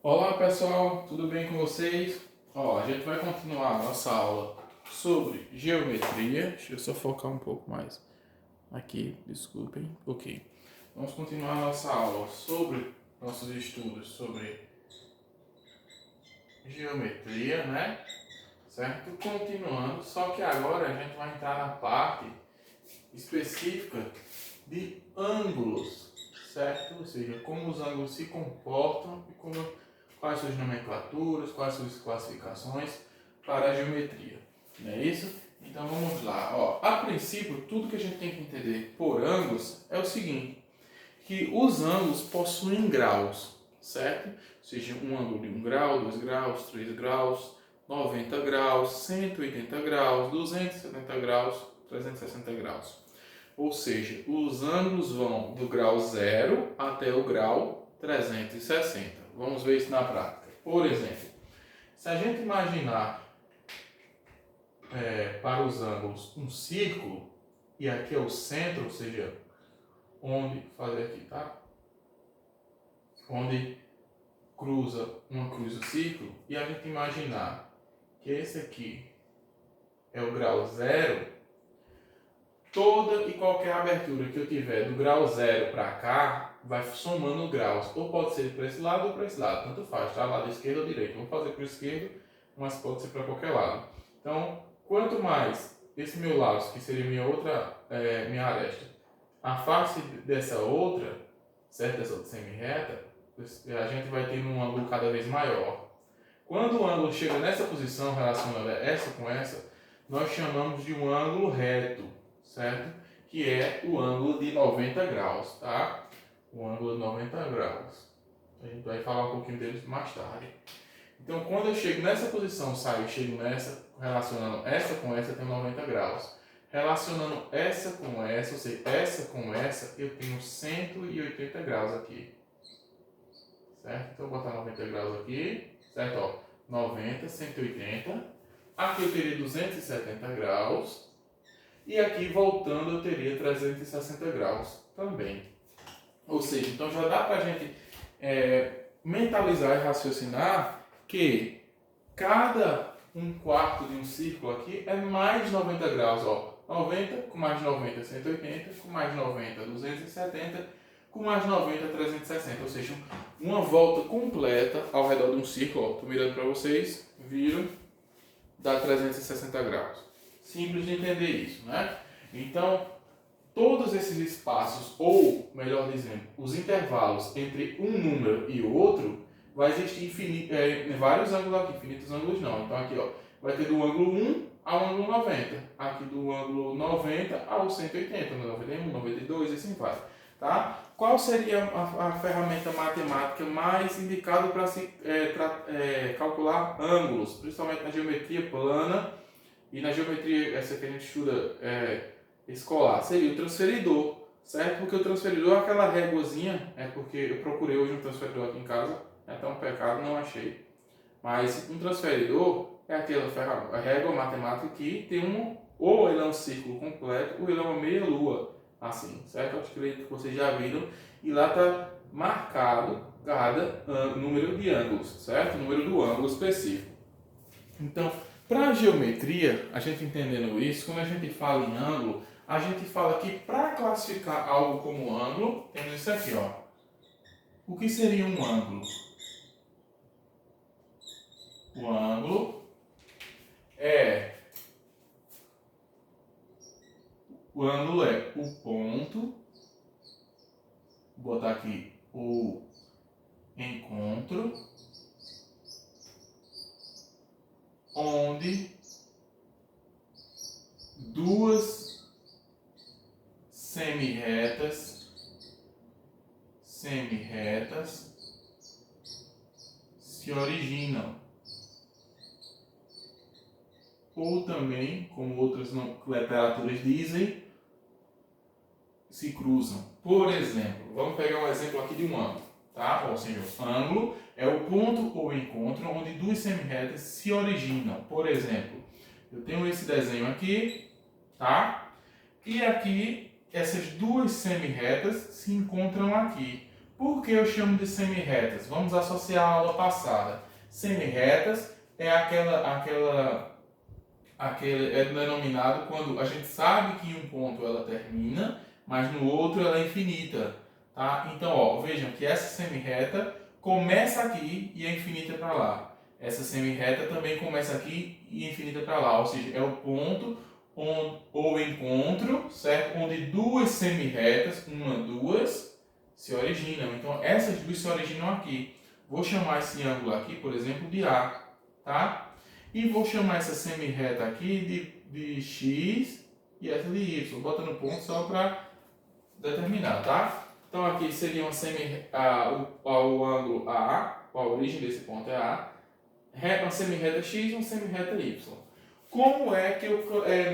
Olá pessoal, tudo bem com vocês? A gente vai continuar a nossa aula sobre geometria. Deixa eu só focar um pouco mais aqui, desculpem. Ok. Vamos continuar a nossa aula sobre nossos estudos sobre geometria, né? Certo? Continuando, só que agora a gente vai entrar na parte específica de ângulos, certo? Ou seja, como os ângulos se comportam e quais suas nomenclaturas, quais suas classificações para a geometria. Não é isso? Então vamos lá. A princípio, tudo que a gente tem que entender por ângulos é o seguinte, que os ângulos possuem graus, certo? Ou seja, um ângulo de 1 grau, 2 graus, 3 graus, 90 graus, 180 graus, 270 graus, 360 graus. Ou seja, os ângulos vão do grau 0 até o grau 360. Vamos ver isso na prática. Por exemplo, se a gente imaginar para os ângulos um círculo, e aqui é o centro, ou seja, onde fazer aqui, tá? Onde cruza o círculo, e a gente imaginar que esse aqui é o grau 0, toda e qualquer abertura que eu tiver do grau 0 para cá, vai somando graus. Ou pode ser para esse lado ou para esse lado. Tanto faz, tá? Lado esquerdo ou direito. Vamos fazer para o esquerdo, mas pode ser para qualquer lado. Então, quanto mais esse meu laço, que seria minha aresta, afaste dessa outra, certo? Dessa outra semi-reta, a gente vai ter um ângulo cada vez maior. Quando o ângulo chega nessa posição, relacionando essa com essa, nós chamamos de um ângulo reto, certo? Que é o ângulo de 90 graus, tá? O ângulo de 90 graus. A gente vai falar um pouquinho deles mais tarde. Então, quando eu chego nessa posição, saio e chego nessa, relacionando essa com essa, eu tenho 90 graus. Relacionando essa com essa, ou seja, essa com essa, eu tenho 180 graus aqui. Certo? Então, eu vou botar 90 graus aqui, certo? Ó, 90, 180. Aqui eu teria 270 graus. E aqui, voltando, eu teria 360 graus também. Ou seja, então já dá para a gente mentalizar e raciocinar que cada 1/4 de um círculo aqui é mais 90 graus. Ó. 90 com mais 90, 180, com mais 90, 270, com mais 90, 360. Ou seja, uma volta completa ao redor de um círculo. Estou mirando para vocês, viram, dá 360 graus. Simples de entender isso, né? Então, todos esses espaços, ou melhor dizendo, os intervalos entre um número e outro, vai existir vários ângulos aqui, infinitos ângulos não. Então aqui, ó, vai ter do ângulo 1 ao ângulo 90, aqui do ângulo 90 ao 180, 91, 92 e assim vai. Tá? Qual seria a ferramenta matemática mais indicada para se calcular ângulos, principalmente na geometria plana e na geometria essa que a gente estuda escolar? Seria o transferidor, certo? Porque o transferidor é aquela réguazinha, porque eu procurei hoje um transferidor aqui em casa, é até um pecado, não achei. Mas um transferidor é aquela régua matemática que tem ou ele é um círculo completo, ou ele é uma meia-lua, assim, certo? Eu acredito que vocês já viram, e lá está marcado cada número de ângulos, certo? O número do ângulo específico. Então, para a geometria, a gente entendendo isso, quando a gente fala em ângulo, a gente fala que para classificar algo como ângulo, temos isso aqui, ó. O que seria um ângulo? O ângulo é o ponto, vou botar aqui o encontro, onde duas semi-retas se originam. Ou também, como outras literaturas dizem, se cruzam. Por exemplo, vamos pegar um exemplo aqui de um ângulo, tá? Ou seja, o ângulo é o ponto ou encontro onde duas semi-retas se originam. Por exemplo, eu tenho esse desenho aqui, tá? E aqui, essas duas semi-retas se encontram aqui. Por que eu chamo de semirretas? Vamos associar a aula passada. Semirretas é é denominado quando a gente sabe que em um ponto ela termina, mas no outro ela é infinita, tá? Então, ó, vejam que essa semirreta começa aqui e é infinita para lá. Essa semirreta também começa aqui e é infinita para lá, ou seja, é o ponto ou encontro, certo? Onde duas semirretas, duas, se originam. Então, essas duas se originam aqui. Vou chamar esse ângulo aqui, por exemplo, de A, tá? E vou chamar essa semirreta aqui de X e essa de Y, botando ponto só para determinar, tá? Então aqui seria o ângulo A, a origem desse ponto é A, uma semirreta X e uma semirreta Y. Como é que eu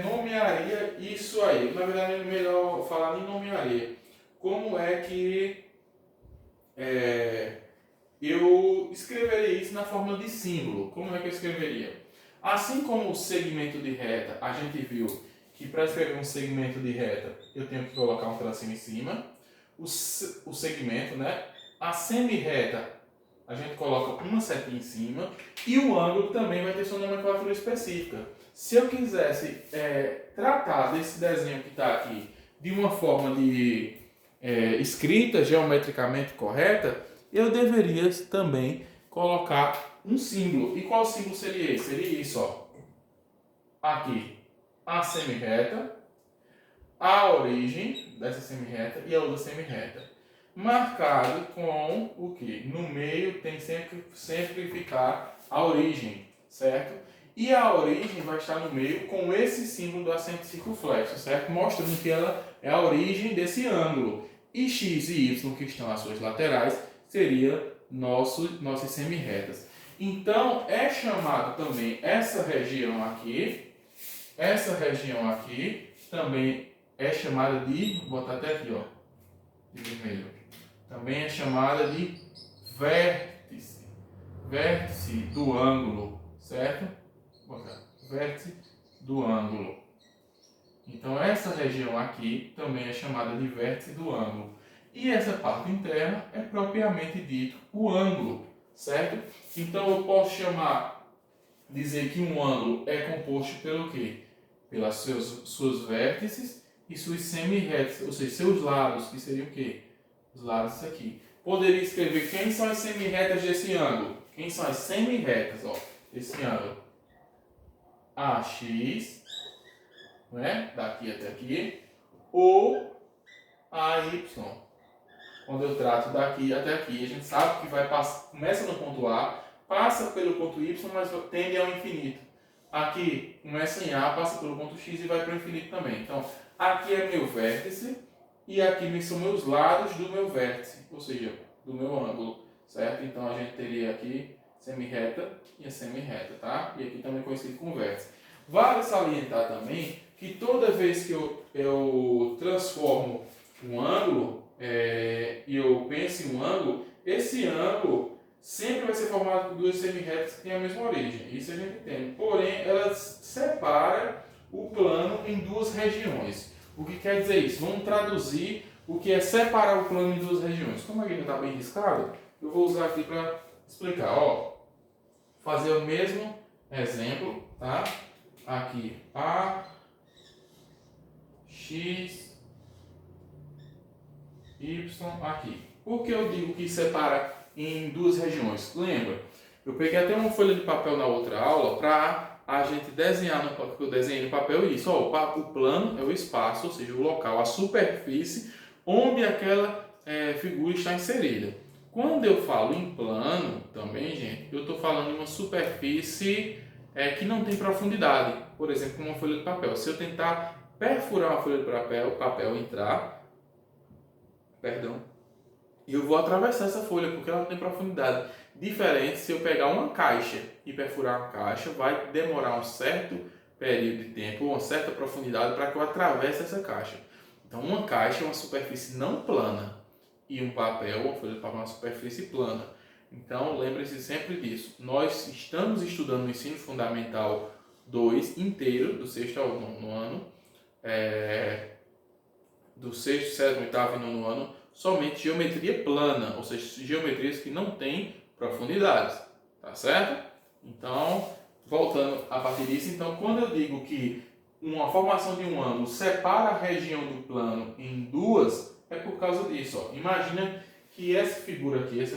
nomearia isso aí? Na verdade é melhor falar em nomearia. Como é que eu escreveria isso na forma de símbolo? Como é que eu escreveria? Assim como o segmento de reta, a gente viu que para escrever um segmento de reta eu tenho que colocar um tracinho em cima. O segmento, né? A semirreta, a gente coloca uma setinha em cima. E o ângulo também vai ter sua nomenclatura específica. Se eu quisesse tratar desse desenho que está aqui de uma forma de escrita geometricamente correta, eu deveria também colocar um símbolo. E qual símbolo seria esse? Seria isso, ó. Aqui, a semirreta, a origem dessa semirreta e a outra semirreta. Marcado com o que? No meio tem sempre que ficar a origem, certo? E a origem vai estar no meio com esse símbolo do acento circunflexo, certo? Mostrando que ela é a origem desse ângulo. E x e y, que estão às suas laterais, seria nossas semirretas. Então, é chamado também essa região aqui também é chamada de, vou botar até aqui, ó, de vermelho, também é chamada de vértice do ângulo, certo? Vou botar vértice do ângulo. Então, essa região aqui também é chamada de vértice do ângulo. E essa parte interna é propriamente dito o ângulo, certo? Então eu posso dizer que um ângulo é composto pelo quê? Pelas suas vértices e suas semirretas, ou seja, seus lados, que seriam o quê? Os lados aqui. Poderia escrever quem são as semirretas desse ângulo? Quem são as semirretas, ó, desse ângulo? AX, né? Daqui até aqui, ou AY. Quando eu trato daqui até aqui, a gente sabe que começa no ponto A, passa pelo ponto Y, mas tende ao infinito. Aqui começa em A, passa pelo ponto X e vai para o infinito também. Então, aqui é meu vértice e aqui são meus lados do meu vértice, ou seja, do meu ângulo, certo? Então, a gente teria aqui semirreta e a semirreta, tá? E aqui também conhecido como vértice. Vale salientar também que toda vez que eu transformo um ângulo, e eu penso em um ângulo, esse ângulo sempre vai ser formado por duas semirretas que têm a mesma origem. Isso a gente entende. Porém, ela separa o plano em duas regiões. O que quer dizer isso? Vamos traduzir o que é separar o plano em duas regiões. Como aqui está bem riscado, eu vou usar aqui para explicar. Ó, fazer o mesmo exemplo, tá? Aqui, A, X, Y aqui. Por que eu digo que separa em duas regiões? Lembra? Eu peguei até uma folha de papel na outra aula para a gente desenhar no papel. Eu desenhei no papel isso. Ó, o plano é o espaço, ou seja, o local, a superfície onde aquela figura está inserida. Quando eu falo em plano também, gente, eu estou falando de uma superfície que não tem profundidade. Por exemplo, uma folha de papel. Se eu tentar perfurar uma folha de papel entrar, e eu vou atravessar essa folha porque ela não tem profundidade. Diferente se eu pegar uma caixa e perfurar uma caixa, vai demorar um certo período de tempo, uma certa profundidade para que eu atravesse essa caixa. Então, uma caixa é uma superfície não plana e um papel, uma folha de papel, é uma superfície plana. Então, lembre-se sempre disso. Nós estamos estudando o ensino fundamental 2 inteiro, do 6º ao 9º ano, do 6º, 7º, 8º e 9º ano, somente geometria plana, ou seja, geometrias que não têm profundidades, tá certo? Então, voltando a partir disso, então quando eu digo que uma formação de um ângulo separa a região do plano em duas, é por causa disso. Ó. Imagina que essa figura aqui, essa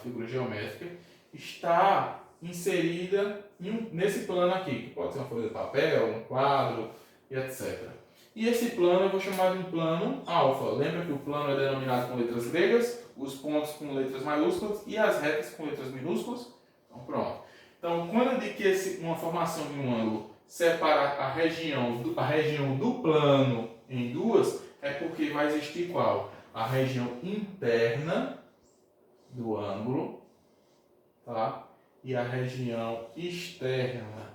figura geométrica, está inserida nesse plano aqui, que pode ser uma folha de papel, um quadro e etc. E esse plano eu vou chamar de um plano alfa. Lembra que o plano é denominado com letras gregas, os pontos com letras maiúsculas e as retas com letras minúsculas? Então pronto. Então quando eu digo que uma formação de um ângulo separa a região do plano em duas, é porque vai existir qual? A região interna do ângulo, tá? E a região externa,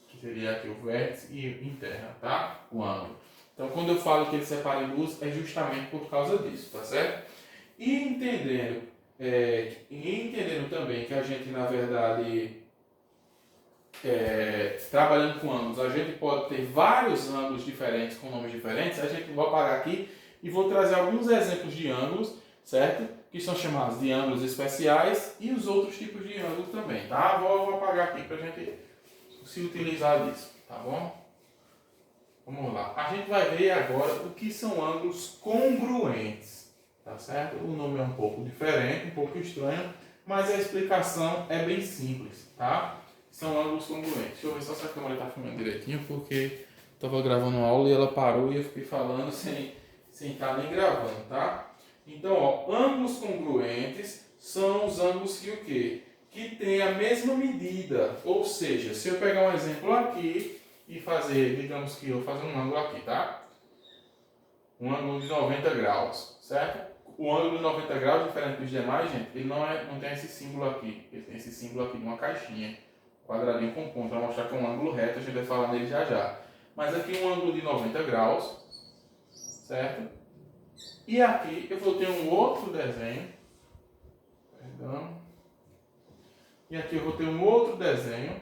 que seria aqui o vértice e interna, tá? O ângulo. Então, quando eu falo que ele separa em duas, é justamente por causa disso, tá certo? E entendendo também que a gente, na verdade, trabalhando com ângulos, a gente pode ter vários ângulos diferentes, com nomes diferentes, a gente vai parar aqui e vou trazer alguns exemplos de ângulos, certo? Que são chamados de ângulos especiais e os outros tipos de ângulos também, tá? Vou apagar aqui para a gente se utilizar disso, tá bom? Vamos lá. A gente vai ver agora o que são ângulos congruentes, tá certo? O nome é um pouco diferente, um pouco estranho, mas a explicação é bem simples, tá? São ângulos congruentes. Deixa eu ver só se a câmera está filmando direitinho, porque estava gravando uma aula e ela parou e eu fiquei falando sem estar nem gravando, tá? Então, ó, ângulos congruentes são os ângulos que o quê? Que tem a mesma medida. Ou seja, se eu pegar um exemplo aqui e fazer, digamos que eu fazer um ângulo aqui, tá? Um ângulo de 90 graus, certo? O ângulo de 90 graus, diferente dos demais, gente, ele não tem esse símbolo aqui. Ele tem esse símbolo aqui de uma caixinha, quadradinho com ponto, para mostrar que é um ângulo reto, a gente vai falar nele já já. Mas aqui um ângulo de 90 graus, certo? E aqui eu vou ter um outro desenho, perdão. E aqui eu vou ter um outro desenho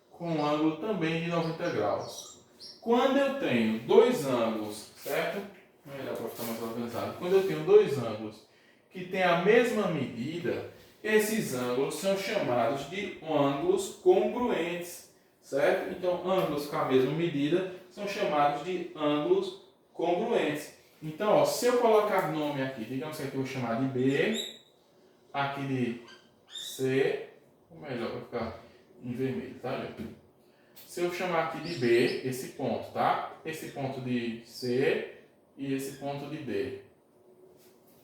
com um ângulo também de 90 graus. Quando eu tenho dois ângulos, certo? Melhor para ficar mais organizado. Quando eu tenho dois ângulos que têm a mesma medida, esses ângulos são chamados de ângulos congruentes, certo? Então, ângulos com a mesma medida são chamados de ângulos congruentes. Então, ó, se eu colocar nome aqui, digamos que aqui eu vou chamar de B, aqui de C, ou melhor, vai ficar em vermelho, tá, gente? Se eu chamar aqui de B, esse ponto, tá? Esse ponto de C e esse ponto de D.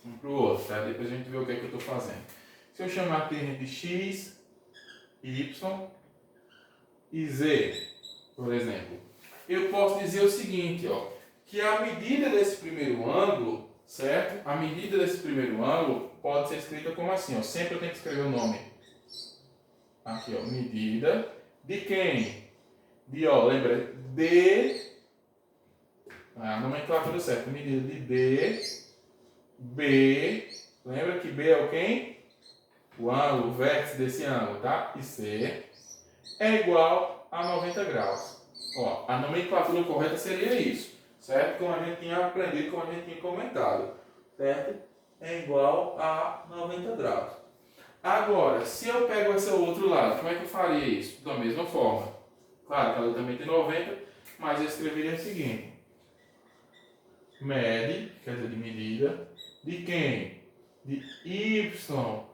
Um para o outro, tá? Depois a gente vê o que é que eu estou fazendo. Se eu chamar aqui de X, Y e Z, por exemplo, eu posso dizer o seguinte, ó, que a medida desse primeiro ângulo, certo? A medida desse primeiro ângulo pode ser escrita como assim, ó. Sempre eu tenho que escrever o nome. Aqui, ó, medida de quem? De, ó, lembra? D, a nomenclatura certa, medida de D, B, lembra que B é o quem? O ângulo, o vértice desse ângulo, tá? E C é igual a 90 graus. Ó, a nomenclatura correta seria isso, certo? Como a gente tinha aprendido, como a gente tinha comentado, certo? É igual a 90 graus. Agora, se eu pego esse outro lado, como é que eu faria isso? Da mesma forma. Claro que ela também tem 90, mas eu escreveria o seguinte. Mede, quer dizer, de medida, de quem? De Y,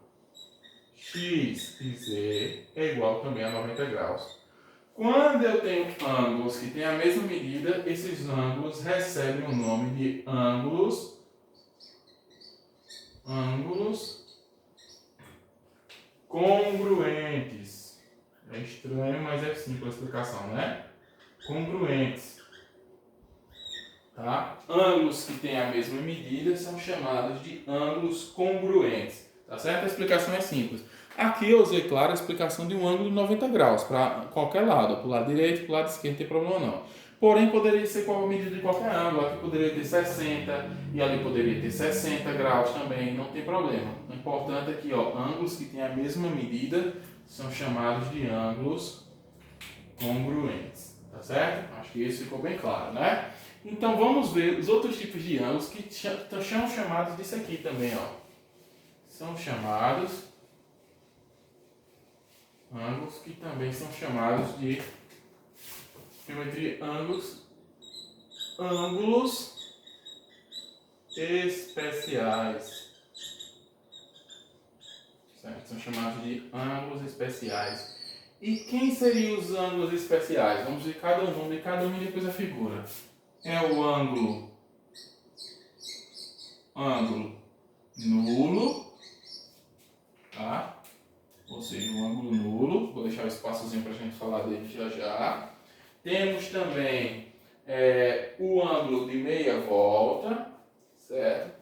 X e Z é igual também a 90 graus. Quando eu tenho ângulos que têm a mesma medida, esses ângulos recebem o nome de ângulos congruentes. É estranho, mas é simples a explicação, né? Congruentes. Tá? Ângulos que têm a mesma medida são chamados de ângulos congruentes. Tá certo? A explicação é simples. Aqui eu usei, claro, a explicação de um ângulo de 90 graus, para qualquer lado, para o lado direito, para o lado esquerdo, não tem problema não. Porém, poderia ser qual a medida de qualquer ângulo. Aqui poderia ter 60 e ali poderia ter 60 graus também, não tem problema. O importante é que, ó, ângulos que têm a mesma medida são chamados de ângulos congruentes. Tá certo? Acho que isso ficou bem claro, né? Então vamos ver os outros tipos de ângulos que são chamados disso aqui também, ó. São chamados ângulos que também são chamados de geometria ângulos especiais. Certo? São chamados de ângulos especiais. E quem seriam os ângulos especiais? Vamos ver cada um e depois a figura. É o ângulo nulo, tá? Ou seja, o ângulo nulo. Vou deixar um espaçozinho para a gente falar dele já já. Temos também o ângulo de meia volta, certo?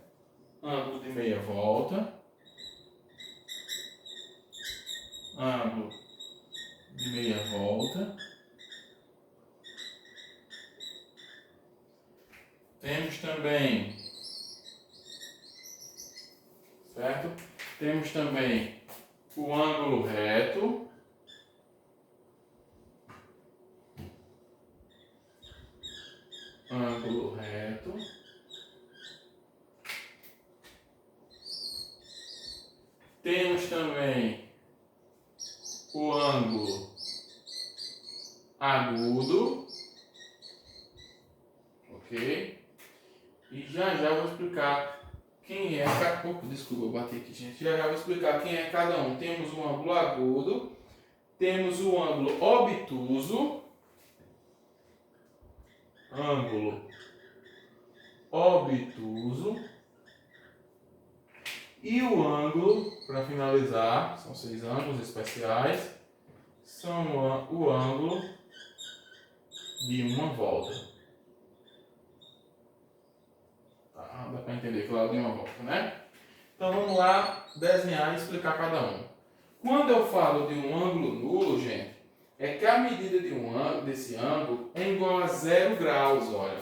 Ângulo de meia volta. Ângulo de meia volta. Temos também, certo? Temos também o ângulo reto. Ângulo reto. Temos também o ângulo agudo. Ok? E já vou explicar quem é cada um. Desculpa, eu bati aqui, gente. Já vou explicar quem é cada um. Temos o ângulo agudo, temos o ângulo obtuso, e o ângulo, para finalizar, são 6 ângulos especiais, são o ângulo de uma volta. Dá para entender que lado de uma volta, né? Então vamos lá desenhar e explicar cada um. Quando eu falo de um ângulo nulo, gente, é que a medida desse ângulo é igual a 0 graus, olha.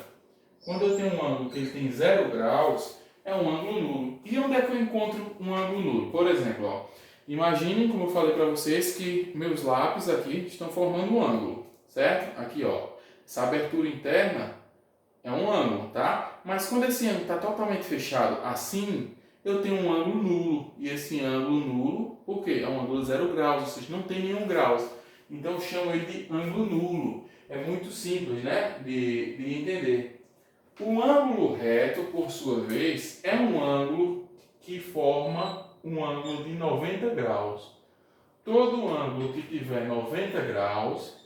Quando eu tenho um ângulo que ele tem 0 graus, é um ângulo nulo. E onde é que eu encontro um ângulo nulo? Por exemplo, ó, imaginem, como eu falei para vocês, que meus lápis aqui estão formando um ângulo, certo? Aqui, ó, essa abertura interna é um ângulo, tá? Mas quando esse ângulo está totalmente fechado assim, eu tenho um ângulo nulo. E esse ângulo nulo, por quê? É um ângulo 0 graus, ou seja, não tem nenhum graus. Então eu chamo ele de ângulo nulo. É muito simples, né? De entender. O ângulo reto, por sua vez, é um ângulo que forma um ângulo de 90 graus. Todo ângulo que tiver 90 graus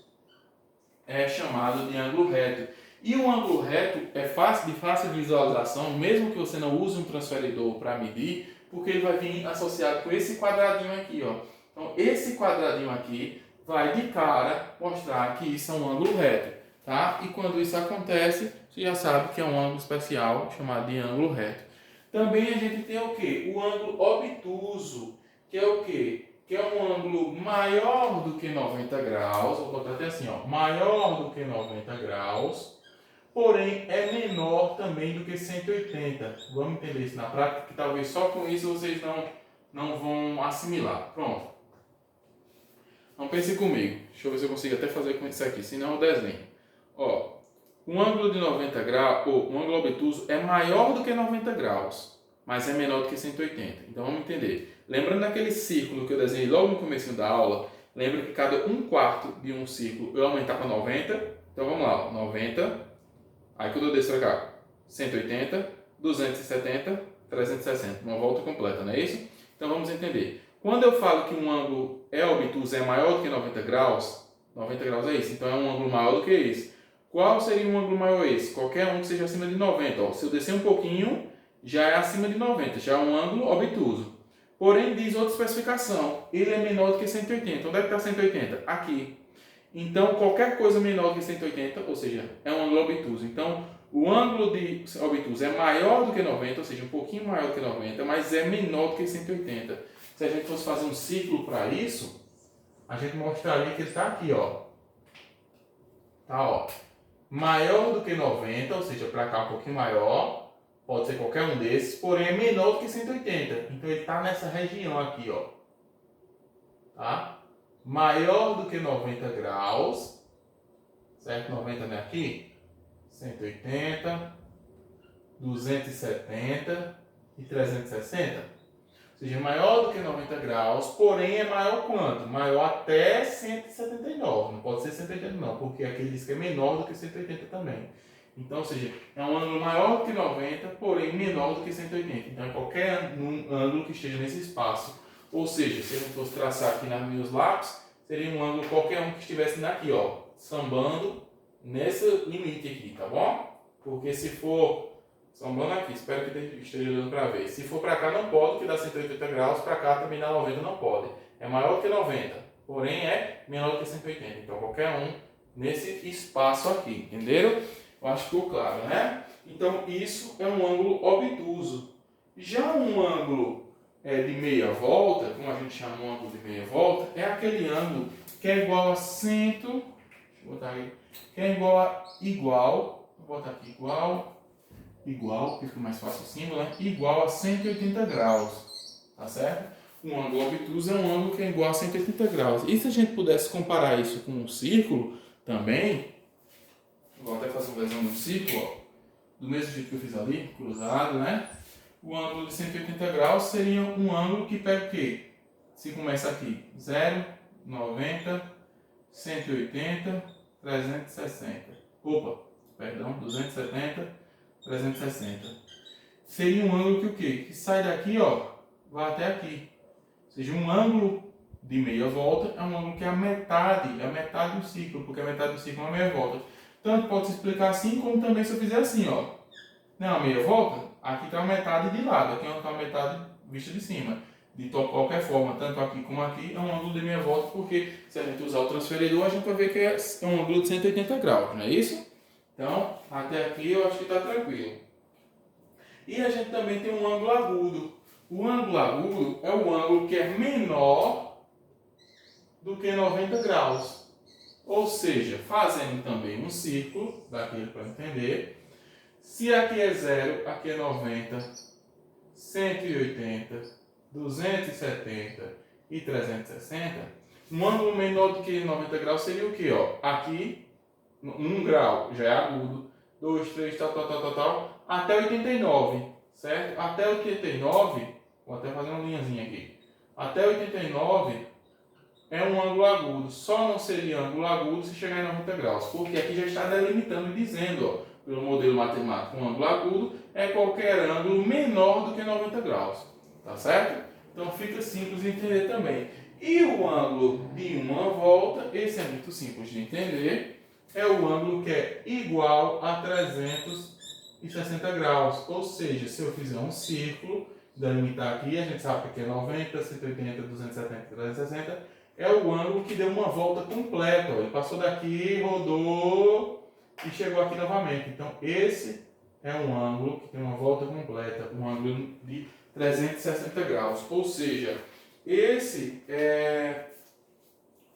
é chamado de ângulo reto. E o ângulo reto é de fácil visualização, mesmo que você não use um transferidor para medir, porque ele vai vir associado com esse quadradinho aqui, ó. Então, esse quadradinho aqui vai de cara mostrar que isso é um ângulo reto, tá? E quando isso acontece, você já sabe que é um ângulo especial, chamado de ângulo reto. Também a gente tem o quê? O ângulo obtuso, que é o quê? Que é um ângulo maior do que 90 graus, vou botar até assim, ó, maior do que 90 graus, porém é menor também do que 180. Vamos entender isso na prática, que talvez só com isso vocês não vão assimilar. Pronto. Então pense comigo. Deixa eu ver se eu consigo até fazer com isso aqui, senão eu desenho. Ó, um ângulo de 90 graus, ou um ângulo obtuso, é maior do que 90 graus, mas é menor do que 180. Então vamos entender. Lembrando daquele círculo que eu desenhei logo no começo da aula, lembra que cada 1/4 de um círculo eu aumentar para 90. Então vamos lá, ó, 90. Aí quando eu desço para cá, 180, 270, 360. Uma volta completa, não é isso? Então vamos entender. Quando eu falo que um ângulo obtuso é maior do que 90 graus é isso. Então é um ângulo maior do que esse. Qual seria um ângulo maior esse? Qualquer um que seja acima de 90. Ó. Se eu descer um pouquinho, já é acima de 90. Já é um ângulo obtuso. Porém, diz outra especificação. Ele é menor do que 180. Onde é que está 180? Aqui. Então, qualquer coisa menor do que 180, ou seja, é um ângulo obtuso. Então, o ângulo de obtuso é maior do que 90, ou seja, um pouquinho maior do que 90, mas é menor do que 180. Se a gente fosse fazer um círculo para isso, a gente mostraria que ele está aqui, ó. Tá, ó. Maior do que 90, ou seja, para cá um pouquinho maior, pode ser qualquer um desses, porém é menor do que 180. Então, ele está nessa região aqui, ó. Tá? Maior do que 90 graus, certo? 90 não é aqui? 180, 270 e 360. Ou seja, maior do que 90 graus, porém é maior quanto? Maior até 179. Não pode ser 180 não, porque aqui ele diz que é menor do que 180 também. Então, ou seja, é um ângulo maior do que 90, porém menor do que 180. Então, é qualquer ângulo que esteja nesse espaço. Ou seja, se eu fosse traçar aqui nos meus lápis, seria um ângulo qualquer um que estivesse aqui, ó, sambando nesse limite aqui, tá bom? Porque se for sambando aqui, espero que esteja dando para ver. Se for para cá não pode, que dá 180 graus, para cá também dá 90 não pode. É maior que 90, porém é menor que 180. Então qualquer um nesse espaço aqui, entenderam? Eu acho que ficou claro, né? Então isso é um ângulo obtuso. Já um ângulo de meia volta, como a gente chama um ângulo de meia volta, é aquele ângulo que é igual a 100, deixa eu botar aí, que é igual, vou botar aqui igual, que fica mais fácil o símbolo, né? Igual a 180 graus, tá certo? Um ângulo obtuso é um ângulo que é igual a 180 graus. E se a gente pudesse comparar isso com um círculo também, vou até fazer um desenho no círculo, ó, do mesmo jeito que eu fiz ali, cruzado, né? O ângulo de 180 graus seria um ângulo que pega o quê? Se começa aqui, 0, 90, 180, 360. Opa, perdão, 270, 360. Seria um ângulo que o quê? Que sai daqui, ó, vai até aqui. Ou seja, um ângulo de meia volta é um ângulo que é a metade do ciclo, porque a metade do ciclo é uma meia volta. Tanto pode se explicar assim, como também se eu fizer assim, ó. Não, meia volta, aqui está a metade de lado, aqui está a metade vista de cima. De qualquer forma, tanto aqui como aqui, é um ângulo de meia volta, porque se a gente usar o transferidor, a gente vai ver que é um ângulo de 180 graus, não é isso? Então, até aqui eu acho que está tranquilo. E a gente também tem um ângulo agudo. O ângulo agudo é o ângulo que é menor do que 90 graus. Ou seja, fazendo também um círculo, daquele para entender. Se aqui é 0, aqui é 90, 180, 270 e 360, um ângulo menor do que 90 graus seria o que? Aqui, 1 grau já é agudo, 2, 3, tal, até 89, certo? Até 89, vou até fazer uma linhazinha aqui. Até 89 é um ângulo agudo, só não seria ângulo agudo se chegar em 90 graus, porque aqui já está delimitando e dizendo, ó, pelo modelo matemático, um ângulo agudo é qualquer ângulo menor do que 90 graus, tá certo? Então fica simples de entender também. E o ângulo de uma volta, esse é muito simples de entender, é o ângulo que é igual a 360 graus, ou seja, se eu fizer um círculo, delimitar aqui, a gente sabe que aqui é 90, 180, 270, 360, é o ângulo que deu uma volta completa, ó. Ele passou daqui, rodou e chegou aqui novamente. Então, esse é um ângulo que tem uma volta completa, um ângulo de 360 graus. Ou seja, esse é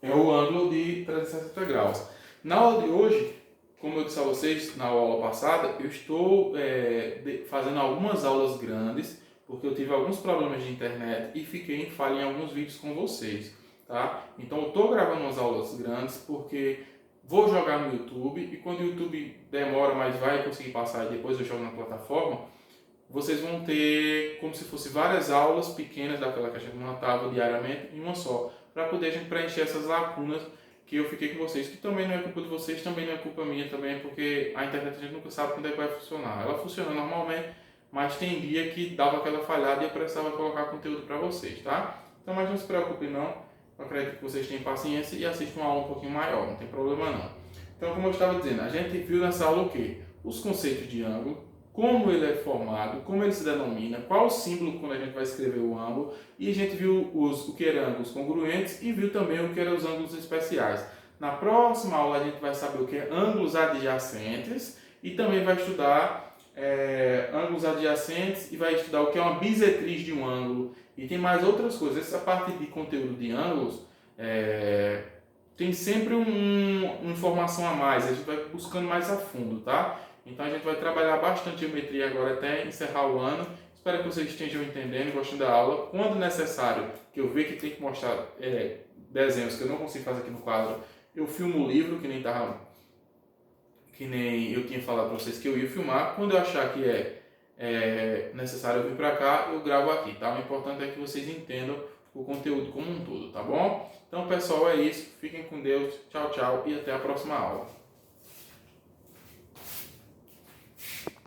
o ângulo de 360 graus. Na aula de hoje, como eu disse a vocês na aula passada, eu estou fazendo algumas aulas grandes, porque eu tive alguns problemas de internet e fiquei em falha em alguns vídeos com vocês. Tá? Então, eu estou gravando umas aulas grandes porque vou jogar no YouTube e quando o YouTube demora, mas vai conseguir passar e depois eu jogo na plataforma, vocês vão ter como se fosse várias aulas pequenas daquela que a gente montava diariamente em uma só, para poder a gente preencher essas lacunas que eu fiquei com vocês, que também não é culpa de vocês, também não é culpa minha, também é porque a internet a gente nunca sabe quando é que vai funcionar. Ela funciona normalmente, mas tem dia que dava aquela falhada e eu precisava colocar conteúdo para vocês, tá? Então, mas não se preocupe não. Eu acredito que vocês tenham paciência e assistam uma aula um pouquinho maior, não tem problema não. Então, como eu estava dizendo, a gente viu nessa aula o quê? Os conceitos de ângulo, como ele é formado, como ele se denomina, qual o símbolo quando a gente vai escrever o ângulo, e a gente viu o que eram ângulos congruentes e viu também o que eram os ângulos especiais. Na próxima aula a gente vai saber o que é ângulos adjacentes e também vai estudar ângulos adjacentes e vai estudar o que é uma bisetriz de um ângulo. E tem mais outras coisas. Essa parte de conteúdo de ângulos tem sempre uma informação a mais. A gente vai buscando mais a fundo, tá? Então a gente vai trabalhar bastante geometria agora até encerrar o ano. Espero que vocês estejam entendendo, gostando da aula. Quando necessário, que eu ver que tem que mostrar desenhos que eu não consigo fazer aqui no quadro, eu filmo o livro, que que nem eu tinha falado para vocês que eu ia filmar. Quando eu achar que é necessário eu vir para cá, eu gravo aqui, tá? O importante é que vocês entendam o conteúdo como um todo, tá bom? Então, pessoal, é isso. Fiquem com Deus. Tchau, tchau e até a próxima aula.